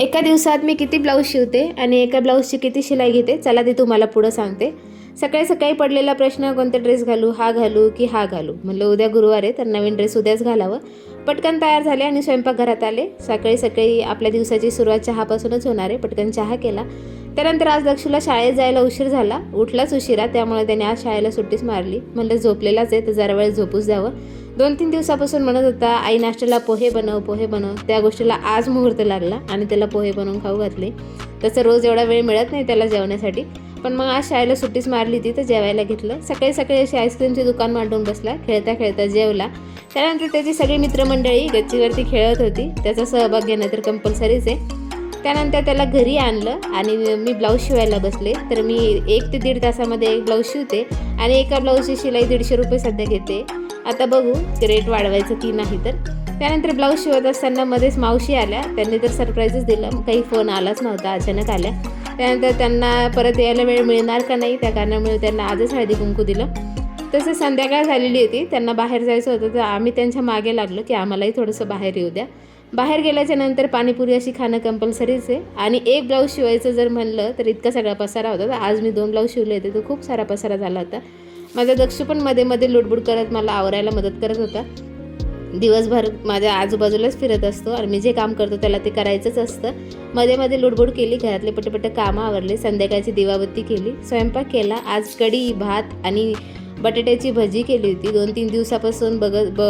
एका दिवसात मी किती ब्लाऊज शिवते आणि एका ब्लाऊजची किती शिलाई घेते चला ते तुम्हाला पुढं सांगते। सकाळी सकाळी पडलेला प्रश्न कोणता ड्रेस घालू, हा घालू की हा घालू। म्हणलं उद्या गुरुवार आहे तर नवीन ड्रेस उद्याच घालावं। पटकन तयार झाले आणि स्वयंपाकघरात आले। सकाळी सकाळी आपल्या दिवसाची सुरुवात चहापासूनच होणार आहे। पटकन चहा केला। त्यानंतर आज दक्षूला शाळेत जायला उशीर झाला, उठलाच उशिरा, त्यामुळे त्याने आज शाळेला सुट्टीच मारली। म्हणलं झोपलेलाच आहे तर जरा वेळ झोपूच द्यावं। 2-3 दिवसापासून म्हणत होता आई नाश्त्याला पोहे बनव पोहे बनव, त्या गोष्टीला आज मुहूर्त लागला आणि त्याला पोहे बनवून खाऊ घातले। तसं रोज एवढा वेळ मिळत नाही त्याला जेवण्यासाठी, पण मग आज शाळेला सुट्टीच मारली ती तर जेवायला घेतलं। सकाळी सकाळी अशी आईस्क्रीमची दुकान मांडून बसला, खेळता खेळता जेवला। त्यानंतर त्याची सगळी मित्रमंडळी गच्चीवरती खेळत होती, त्याचा सहभाग घेणं तर कंपल्सरीच आहे। त्यानंतर त्याला घरी आणलं आणि मी ब्लाऊज शिवायला बसले। तर मी 1 ते 1.5 तासामध्ये एक ब्लाऊज शिवते आणि एका ब्लाऊजची शिलाई 150 रुपये सध्या घेते। आता बघू ते रेट वाढवायचं की नाही तर। त्यानंतर ब्लाऊज शिवत असताना मध्येच मावशी आल्या, त्यांनी तर सरप्राईजच दिलं, काही फोन आलाच नव्हता, अचानक आल्या। त्यानंतर त्यांना परत यायला वेळ मिळणार का नाही त्या कारणामुळे त्यांना आजच हळदी कुंकू दिलं। तसं संध्याकाळ झालेली होती, त्यांना बाहेर जायचं होतं तर आम्ही त्यांच्या मागे लागलो की आम्हालाही थोडंसं बाहेर येऊ द्या। बाहेर गेल्याच्या नंतर पाणीपुरी अशी खाणं कंपल्सरीच आहे आणि एक ब्लाऊज शिवायचं जर म्हणलं तर इतका सगळा पसारा होता। तर आज मी 2 ब्लाऊज शिवले होते, तो खूप सारा पसारा झाला होता। माझा दक्षू पण मध्ये मध्ये लुडबुड करत मला आवरायला मदत करत होता। दिवसभर माझ्या आजूबाजूलाच फिरत असतो आणि मी जे काम करतो त्याला ते करायचंच असतं। मध्ये मध्ये लुडबुड केली, घरातले पटपट कामं आवरले, संध्याकाळची दिवाबत्ती केली, स्वयंपाक केला। आज कढी भात आणि बटाट्याची भजी केली होती। 2-3 दिवसापासून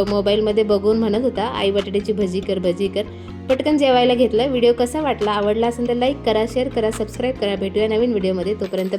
मोबाईलमध्ये बघून म्हणत होता आई बटाट्याची भजी कर भजी कर। पटकन जेवायला घेतलं। व्हिडिओ कसा वाटला, आवडला असेल तर लाईक करा, शेअर करा, सबस्क्राईब करा। भेटूया नवीन व्हिडिओमध्ये, तोपर्यंत